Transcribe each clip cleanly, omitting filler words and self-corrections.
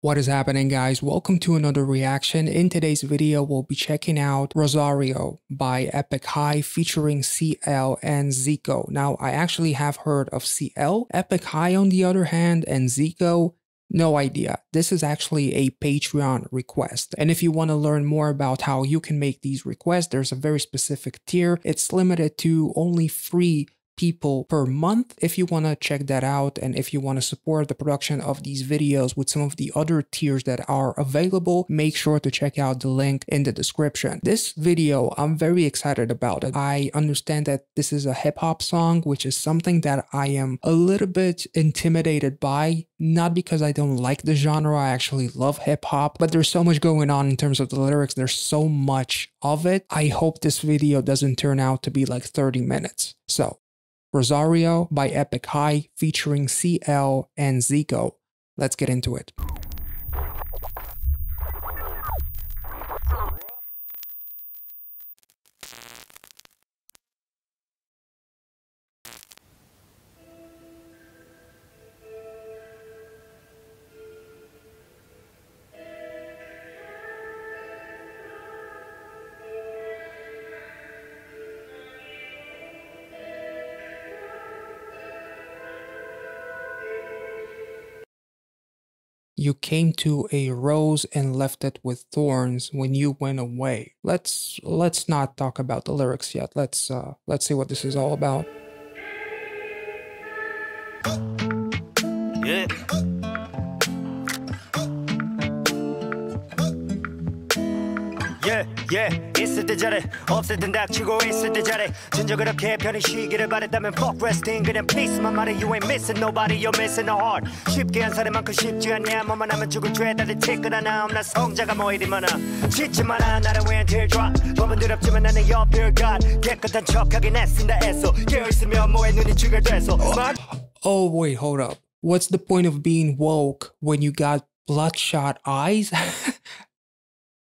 What is happening, guys? Welcome to another reaction. In today's video, we'll be checking out Rosario by EPIK featuring CL and ZICO. Now, I actually have heard of CL. EPIK on the other hand, and ZICO, no idea. This is actually a Patreon request. And if you want to learn more about how you can make these requests, there's a very specific tier. It's limited to only 3 people per month. If you want to check that out and if you want to support the production of these videos with some of the other tiers that are available, make sure to check out the link in the description. This video, I'm very excited about it. I understand that this is a hip-hop song, which is something that I am a little bit intimidated by, not because I don't like the genre. I actually love hip-hop, but there's so much going on in terms of the lyrics. There's so much of it. I hope this video doesn't turn out to be like 30 minutes. So Rosario by EPIK featuring CL and ZICO. Let's get into it. You came to a rose and left it with thorns when you went away. Let's not talk about the lyrics yet. Let's see what this is all about. Yeah. 있을 때 잘해 없을 땐 닥치고 있을 때 잘해 진짜 그렇게 편히 쉬기를 바랬다면 fuck resting 그냥 peace만 말해 you ain't missing nobody you're missing a heart 쉽게 한 살인만큼 쉽지 않냐 뭐만 하면 죽을 죄다들 티끌 하나 없나 성자가 뭐 이리 많아 짓지 마라 나를 왜 teardrop 법은 두렵지만 나는 your pure God 깨끗한 척하긴 애쓴다 애써 깨어있으면 뭐해 눈이 trigger돼서 Oh wait, hold up. What's the point of being woke when you got bloodshot eyes?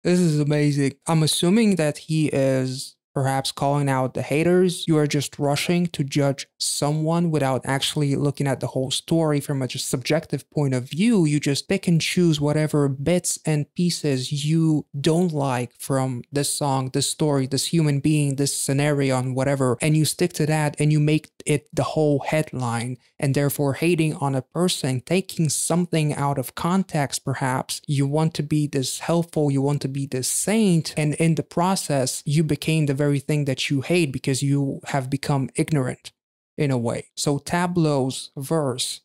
This is amazing. I'm assuming that he is perhaps calling out the haters. You are just rushing to judge someone without actually looking at the whole story from a just subjective point of view. You just pick and choose whatever bits and pieces you don't like from this song, this story, this human being, this scenario, and whatever, and you stick to that and you make it the whole headline, and therefore hating on a person, taking something out of context perhaps. You want to be this helpful, you want to be this saint, and in the process, you became the very thing that you hate because you have become ignorant in a way. So Tableau's verse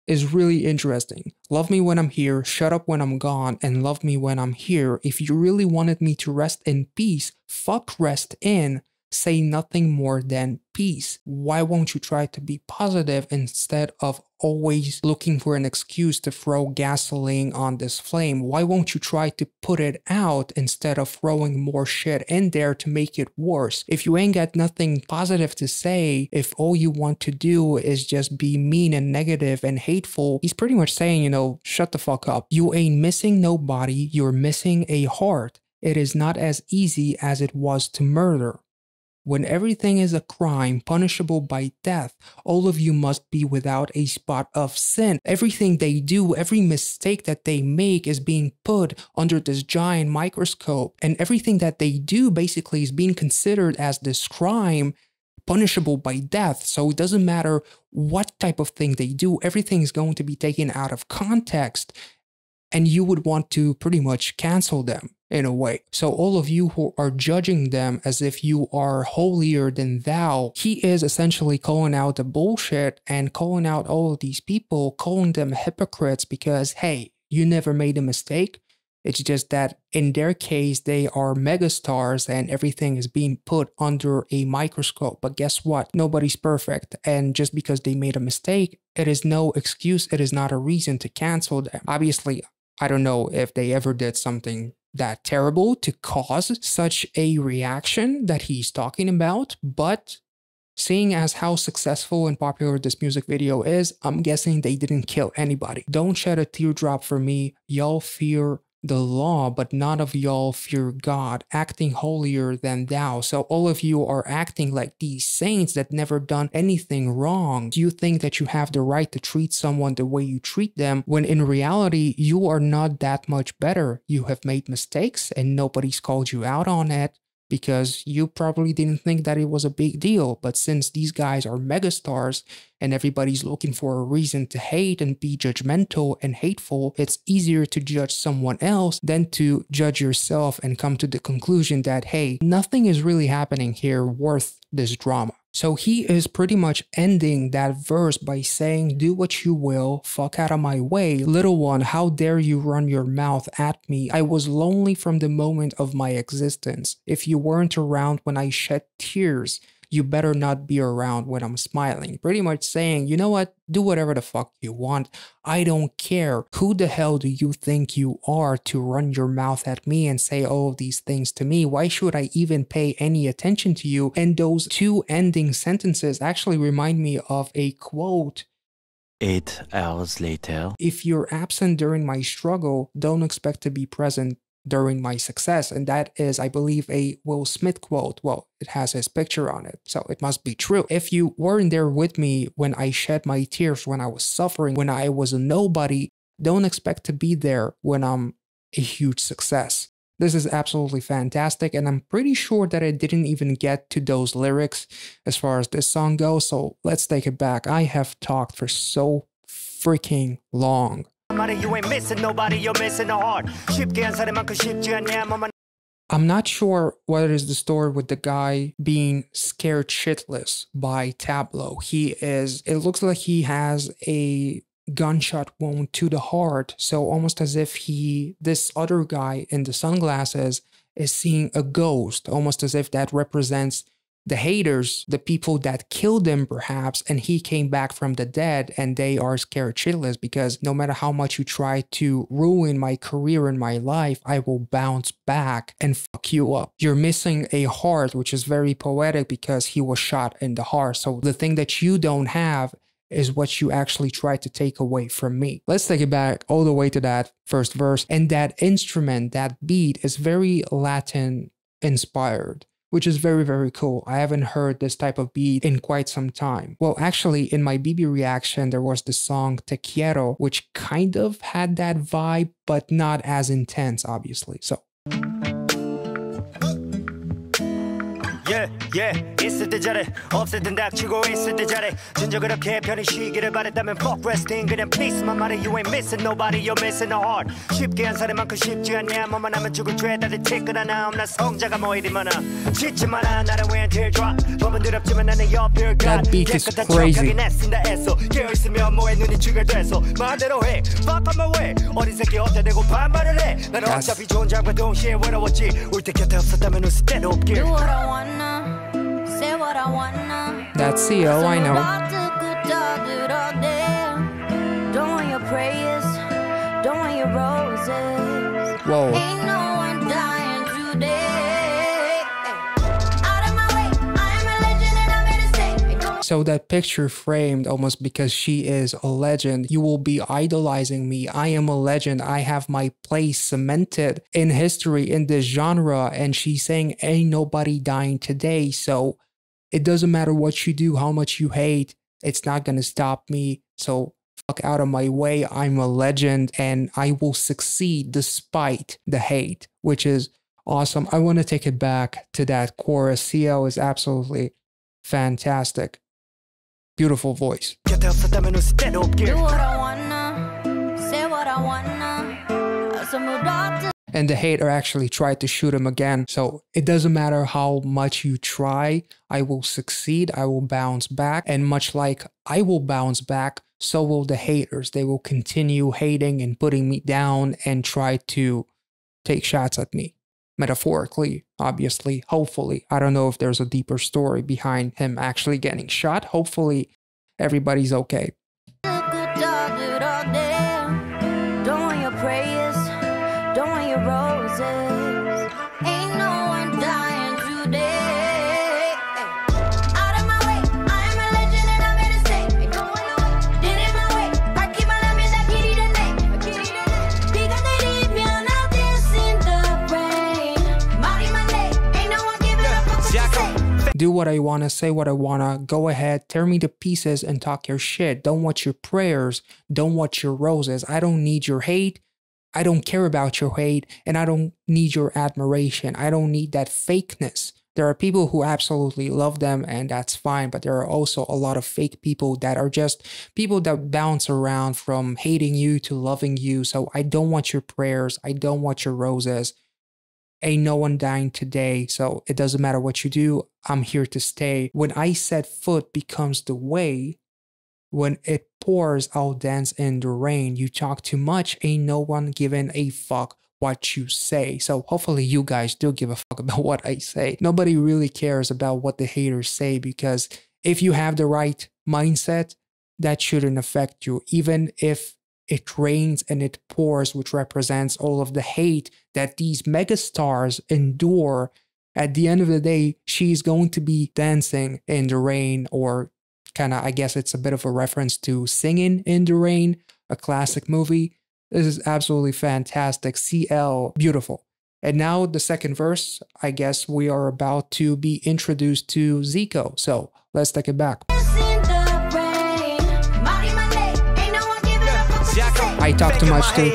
is really interesting. Love me when I'm here, shut up when I'm gone, and love me when I'm here. If you really wanted me to rest in peace, fuck rest in. Say nothing more than peace. Why won't you try to be positive instead of always looking for an excuse to throw gasoline on this flame? Why won't you try to put it out instead of throwing more shit in there to make it worse? If you ain't got nothing positive to say, if all you want to do is just be mean and negative and hateful, he's pretty much saying, you know, shut the fuck up. You ain't missing nobody, you're missing a heart. It is not as easy as it was to murder. When everything is a crime punishable by death, all of you must be without a spot of sin. Everything they do, every mistake that they make is being put under this giant microscope, and everything that they do basically is being considered as this crime punishable by death. So it doesn't matter what type of thing they do, everything is going to be taken out of context, and you would want to pretty much cancel them in a way. So all of you who are judging them as if you are holier than thou, he is essentially calling out the bullshit and calling out all of these people, calling them hypocrites because, hey, you never made a mistake. It's just that in their case, they are megastars and everything is being put under a microscope. But guess what? Nobody's perfect. And just because they made a mistake, it is no excuse. It is not a reason to cancel them. Obviously, I don't know if they ever did something that terrible to cause such a reaction that he's talking about, but seeing as how successful and popular this music video is, I'm guessing they didn't kill anybody. Don't shed a teardrop for me. Y'all fear the law, but none of y'all fear God, acting holier than thou. So all of you are acting like these saints that never done anything wrong. Do you think that you have the right to treat someone the way you treat them, when in reality, you are not that much better? You have made mistakes and nobody's called you out on it, because you probably didn't think that it was a big deal. But since these guys are megastars and everybody's looking for a reason to hate and be judgmental and hateful, it's easier to judge someone else than to judge yourself and come to the conclusion that, hey, nothing is really happening here worth this drama. So he is pretty much ending that verse by saying, do what you will, fuck out of my way. Little one, how dare you run your mouth at me? I was lonely from the moment of my existence. If you weren't around when I shed tears, you better not be around when I'm smiling. Pretty much saying, you know what? Do whatever the fuck you want. I don't care. Who the hell do you think you are to run your mouth at me and say all of these things to me? Why should I even pay any attention to you? And those two ending sentences actually remind me of a quote. 8 hours later. If you're absent during my struggle, don't expect to be present during my success. And that is, I believe, a Will Smith quote. Well, it has his picture on it, so it must be true. If you weren't there with me when I shed my tears, when I was suffering, when I was a nobody, don't expect to be there when I'm a huge success. This is absolutely fantastic, and I'm pretty sure that I didn't even get to those lyrics as far as this song goes, so let's take it back. I have talked for so freaking long. You ain't missing nobody, you're missing a heart. I'm not sure what is the story with the guy being scared shitless by Tableau. It looks like he has a gunshot wound to the heart, so almost as if this other guy in the sunglasses is seeing a ghost, almost as if that represents the haters, the people that killed him perhaps, and he came back from the dead and they are scared shitless because no matter how much you try to ruin my career and my life, I will bounce back and fuck you up. You're missing a heart, which is very poetic because he was shot in the heart. So the thing that you don't have is what you actually try to take away from me. Let's take it back all the way to that first verse. And that instrument, that beat is very Latin inspired, which is very, very cool. I haven't heard this type of beat in quite some time. Well, actually, in my BB reaction, there was the song Te Quiero, which kind of had that vibe, but not as intense, obviously. So. Yeah, 있을 때 잘해 없을 땐 닥치고 있을 때 잘해 진짜 그렇게 편히 쉬기를 바랬다면 fuck resting 그냥 please만 말해 you ain't missing nobody you're missing a heart 쉽게 한 살에만큼 쉽지 않냐 뭐만 하면 죽을 죄 다들 티끌어나 나 성자가 뭐 이리 많아 짓지 마라 나를 위한 teardrop 법은 더럽지만 나는 옆을 가 That beat is crazy. 애쓴다 애써 깨어있으면 뭐해 눈이 죽여돼서 마음대로 해 fuck on my way 어린 새끼 없다 대고 반말을 해 난 어차피 좋은 장과 동시에 외로웠지 울 때 곁에 없었다면 웃을 때도 없길 Do what I wanna say what I wanna. That's CO, I know. Don't want your prayers, don't want your roses. Whoa. Ain't no one dying today. Out of my way, I'm a legend and I'm here to stay. So that picture framed almost because she is a legend. You will be idolizing me. I am a legend. I have my place cemented in history in this genre. And she's saying ain't nobody dying today. So it doesn't matter what you do, how much you hate. It's not going to stop me. So fuck out of my way. I'm a legend and I will succeed despite the hate, which is awesome. I want to take it back to that chorus. CO is absolutely fantastic. Beautiful voice. Do what I wanna, say what I wanna. Some doctor. And the hater actually tried to shoot him again. So it doesn't matter how much you try, I will succeed, I will bounce back. And much like I will bounce back, so will the haters. They will continue hating and putting me down and try to take shots at me. Metaphorically, obviously, hopefully. I don't know if there's a deeper story behind him actually getting shot. Hopefully, everybody's okay. Don't want your prayers, don't want your roses. Ain't no one dying today. Out of my way, I'm a legend and I'm here to stay. Did it my way, I keep my name in that kitty the name. Because they leave me on out do what I want to, say what I want to, go ahead, tear me to pieces and talk your shit. Don't want your prayers, don't want your roses. I don't need your hate. I don't care about your hate, and I don't need your admiration. I don't need that fakeness. There are people who absolutely love them, and that's fine, but there are also a lot of fake people that are just people that bounce around from hating you to loving you. So I don't want your prayers. I don't want your roses. Ain't no one dying today, so it doesn't matter what you do. I'm here to stay. When I said foot becomes the way, when it pours, I'll dance in the rain. You talk too much, ain't no one giving a fuck what you say. So hopefully you guys do give a fuck about what I say. Nobody really cares about what the haters say, because if you have the right mindset, that shouldn't affect you. Even if it rains and it pours, which represents all of the hate that these megastars endure, at the end of the day, she's going to be dancing in the rain, or kind of, I guess it's a bit of a reference to Singing in the Rain, a classic movie. This is absolutely fantastic. CL, beautiful. And now the second verse, I guess we are about to be introduced to ZICO. So let's take it back. I talk too much too.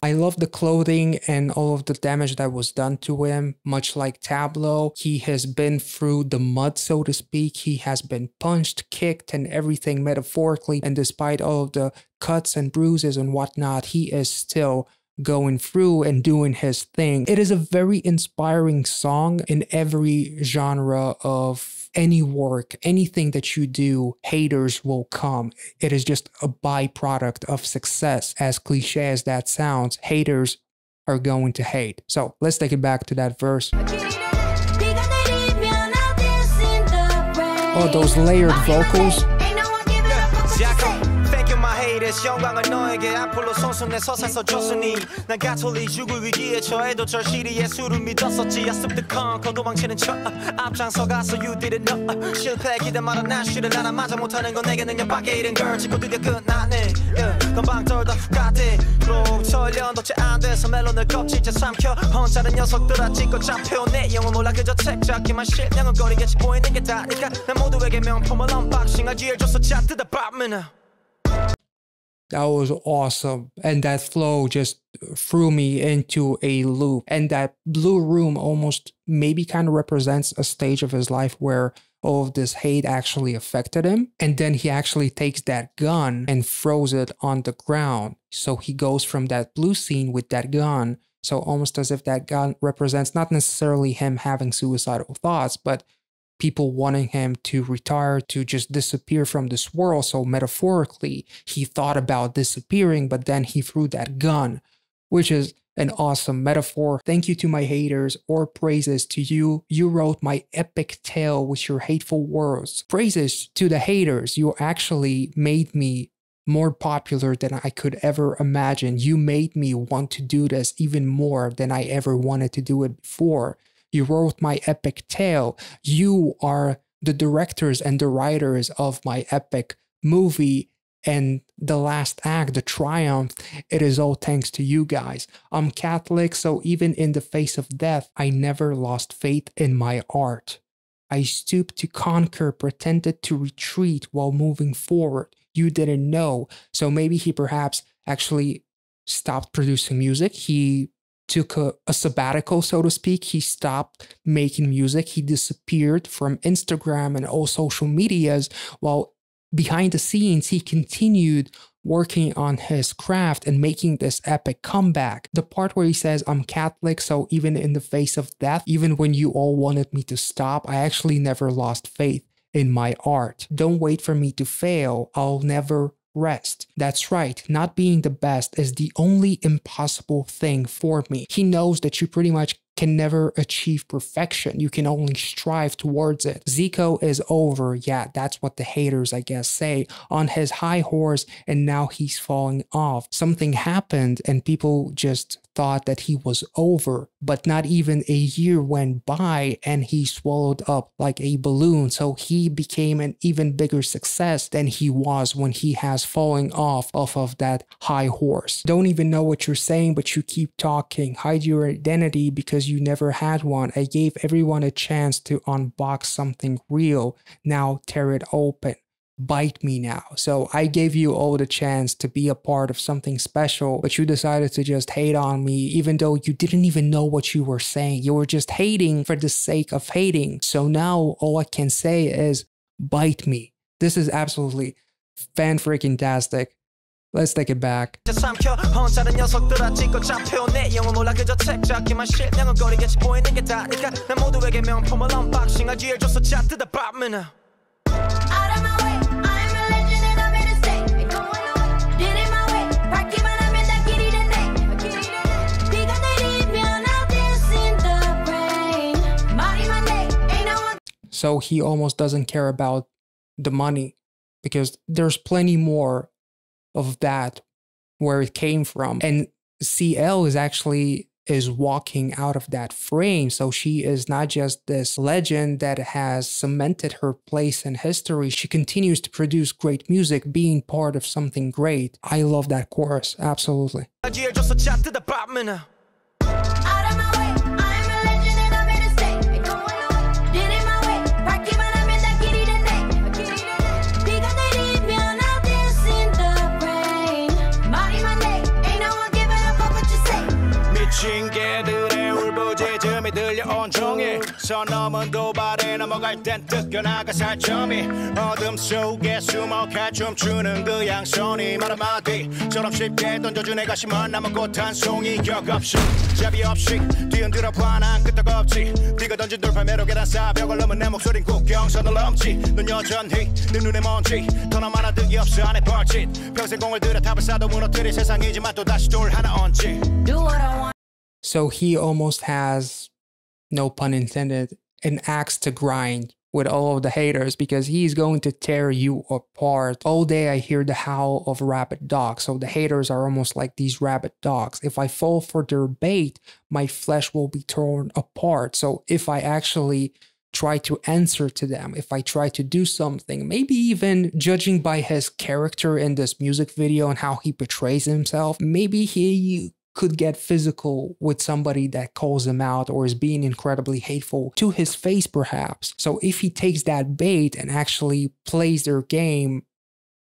I love the clothing and all of the damage that was done to him. Much like Tableau, he has been through the mud, so to speak. He has been punched, kicked, and everything metaphorically. And despite all of the cuts and bruises and whatnot, he is still going through and doing his thing. It is a very inspiring song in every genre of any work, anything that you do, haters will come. It is just a byproduct of success. As cliche as that sounds, haters are going to hate. So let's take it back to that verse. Oh, those layered vocals. 영광을 너에게 앞으로 손수내서 줬으니 난 가톨릭 죽을 위기에 처해도 절실히 예수를 믿었었지. I slipped the con 도망치는 척 앞장서 가서 you didn't know 실패 기대 말아 난 쉬를 나나 맞아 못하는 건 내게 능력 밖에 이른 걸 짓고 드디어 끝나네 금방 떨다 훅 가대 그럼 설련 덕지 안 돼서 멜론을 껍질째 삼켜 혼자는 녀석들아 찍고 잡혀 내 영혼 몰라 그저 책 잡기만 실명은 거리겠지 보이는 게 다니까 난 모두에게 명품을 언박싱할 기회를 줬어 자 뜯어봐면. That was awesome. And that flow just threw me into a loop. And that blue room almost maybe kind of represents a stage of his life where all of this hate actually affected him. And then he actually takes that gun and throws it on the ground. So he goes from that blue scene with that gun. So almost as if that gun represents not necessarily him having suicidal thoughts, but people wanting him to retire, to just disappear from this world. So metaphorically, he thought about disappearing, but then he threw that gun, which is an awesome metaphor. Thank you to my haters, or praises to you. You wrote my epic tale with your hateful words. Praises to the haters. You actually made me more popular than I could ever imagine. You made me want to do this even more than I ever wanted to do it before. You wrote my epic tale. You are the directors and the writers of my epic movie. And the last act, the triumph, it is all thanks to you guys. I'm Catholic, so even in the face of death, I never lost faith in my art. I stooped to conquer, pretended to retreat while moving forward. You didn't know. So maybe he perhaps actually stopped producing music. He took a sabbatical, so to speak. He stopped making music. He disappeared from Instagram and all social medias, while behind the scenes, he continued working on his craft and making this epic comeback. The part where he says, I'm Catholic, so even in the face of death, even when you all wanted me to stop, I actually never lost faith in my art. Don't wait for me to fail. I'll never rest. That's right, not being the best is the only impossible thing for me. He knows that you pretty much can never achieve perfection. You can only strive towards it. ZICO is over. Yeah, that's what the haters, I guess, say. On his high horse, and now he's falling off. Something happened and people just thought that he was over, but not even a year went by and he swallowed up like a balloon. So he became an even bigger success than he was when he has fallen off of that high horse. Don't even know what you're saying, but you keep talking. Hide your identity because you never had one. I gave everyone a chance to unbox something real. Now tear it open. Bite me now. So I gave you all the chance to be a part of something special, but you decided to just hate on me, even though you didn't even know what you were saying. You were just hating for the sake of hating. So now all I can say is bite me. This is absolutely fan-freaking-tastic. Let's take it back. So he almost doesn't care about the money because there's plenty more of that where it came from. And CL is walking out of that frame. So she is not just this legend that has cemented her place in history. She continues to produce great music, being part of something great. I love that chorus. Absolutely. 온종일 선 넘은 도발에 넘어갈 땐 뜯겨나가 살점이 어둠 속에 숨어가 춤추는 그 양손이 말 한마디처럼 쉽게 던져준 애가 심한 남은 꽃 한 송이 격 없이 잡이 없이 뒤흔들어 봐난 끄떡없지 네가 던진 돌팔 매로 계단 쌓아 벽을 넘은 내 목소린 국경선을 넘지 넌 여전히 내 눈에 먼지 더 남아나 득이 없어 안에 벌짓 평생 공을 들여 탑을 쌓아도 무너뜨릴 세상이지만 또 다시 돌 하나 얹지 So he almost has, no pun intended, an axe to grind with all of the haters because he's going to tear you apart. All day I hear the howl of rabid dogs. So the haters are almost like these rabid dogs. If I fall for their bait, my flesh will be torn apart. So if I actually try to answer to them, if I try to do something, maybe even judging by his character in this music video and how he portrays himself, maybe he could get physical with somebody that calls him out or is being incredibly hateful to his face perhaps. So if he takes that bait and actually plays their game,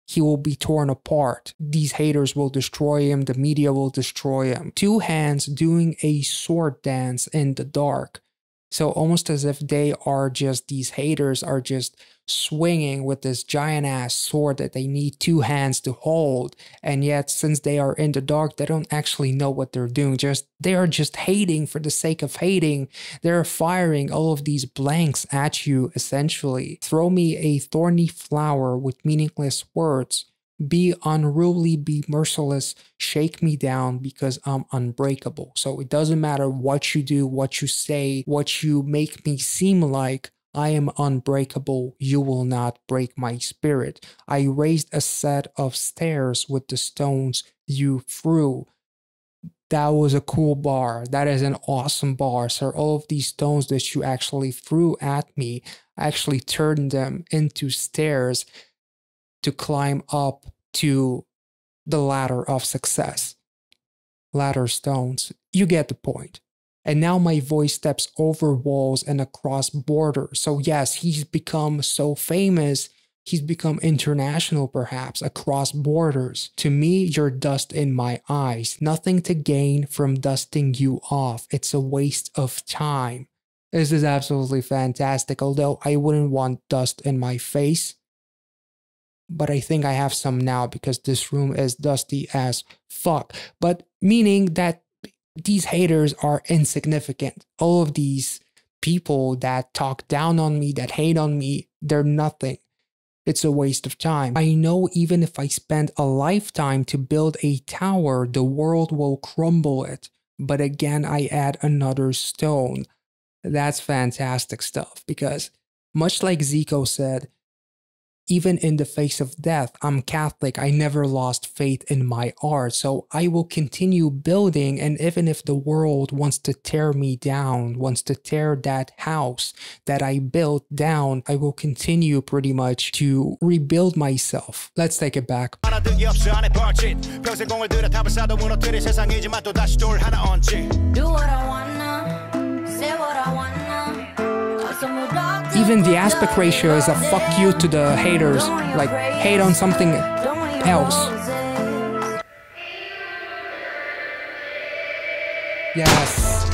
he will be torn apart. These haters will destroy him, the media will destroy him. Two hands doing a sword dance in the dark. So almost as if they are just, these haters are just swinging with this giant ass sword that they need two hands to hold. And yet, since they are in the dark, they don't actually know what they're doing. They are just hating for the sake of hating. They're firing all of these blanks at you, essentially. Throw me a thorny flower with meaningless words. Be unruly, be merciless, shake me down because I'm unbreakable. So it doesn't matter what you do, what you say, what you make me seem like, I am unbreakable. You will not break my spirit. I raised a set of stairs with the stones you threw. That was a cool bar. That is an awesome bar. So all of these stones that you actually threw at me, I actually turned them into stairs to climb up to the ladder of success. Ladder stones. You get the point. And now my voice steps over walls and across borders. So yes, he's become so famous. He's become international perhaps, across borders. To me, you're dust in my eyes. Nothing to gain from dusting you off. It's a waste of time. This is absolutely fantastic, although I wouldn't want dust in my face. But I think I have some now because this room is dusty as fuck. But meaning that these haters are insignificant. All of these people that talk down on me, that hate on me, they're nothing. It's a waste of time. I know even if I spend a lifetime to build a tower, the world will crumble it. But again, I add another stone. That's fantastic stuff because much like ZICO said, even in the face of death, I'm Catholic. I never lost faith in my art. So I will continue building. And even if the world wants to tear me down, wants to tear that house that I built down, I will continue pretty much to rebuild myself. Let's take it back. Do what I wanna, say what I wanna. Even the aspect ratio is a fuck you to the haters. Like, hate on something else. Yes.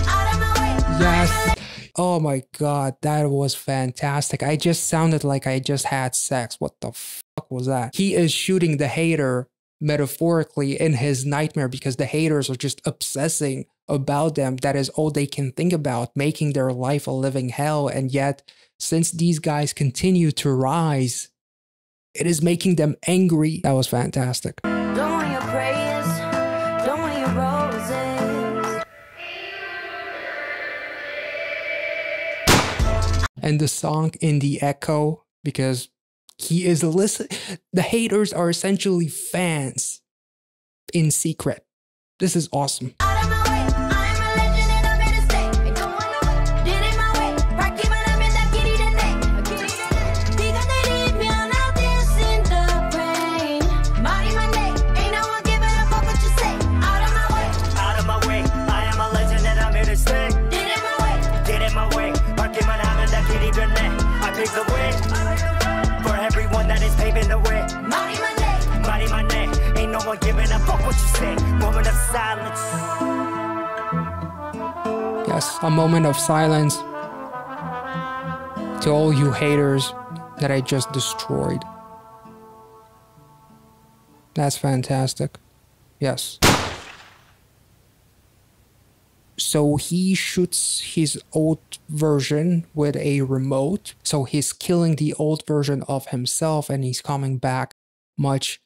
Yes. Oh my god, that was fantastic. I just sounded like I just had sex. What the fuck was that? He is shooting the hater metaphorically in his nightmare because the haters are just obsessing about them. That is all they can think about, making their life a living hell. And yet, since these guys continue to rise, it is making them angry. That was fantastic. Don't want your praise, don't want your roses. And the song in the echo, because he is the haters are essentially fans in secret. This is awesome. Out of my way, I'm a legend and I'm here to stay. Ain't no one know, did it my way. Rocky man, I'm in that kitty today. Diga de limpian out this in the rain. Mighty Monday, ain't no one giving a fuck what you say. Out of my way, I am a legend and I'm here to stay. Did it my way, Rocky man, I'm in that kitty today. I pick the way for everyone that is paving the way. Mighty Monday, ain't no one giving a fuck what you say. Moment of silence. Yes, a moment of silence to all you haters that I just destroyed. That's fantastic. Yes. So he shoots his old version with a remote. So he's killing the old version of himself and he's coming back much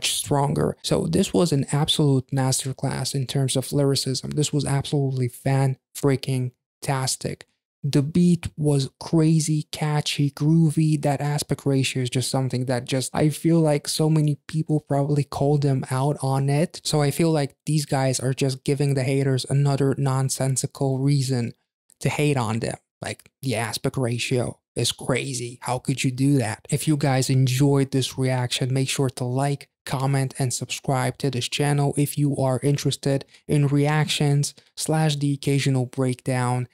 stronger. So this was an absolute masterclass in terms of lyricism. This was absolutely fan-freaking-tastic. The beat was crazy, catchy, groovy. That aspect ratio is just something that just, I feel like so many people probably called them out on it. So I feel like these guys are just giving the haters another nonsensical reason to hate on them. Like, the aspect ratio is crazy. How could you do that? If you guys enjoyed this reaction, make sure to like, comment, and subscribe to this channel if you are interested in reactions / the occasional breakdown.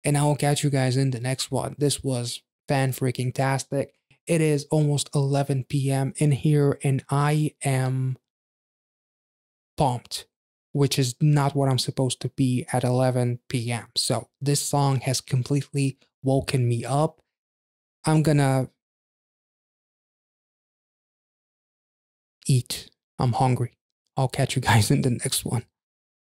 And I will catch you guys in the next one. This was fan-freaking-tastic. It is almost 11 p.m. in here and I am pumped, which is not what I'm supposed to be at 11 p.m. So this song has completely woken me up. I'm gonna eat. I'm hungry. I'll catch you guys in the next one.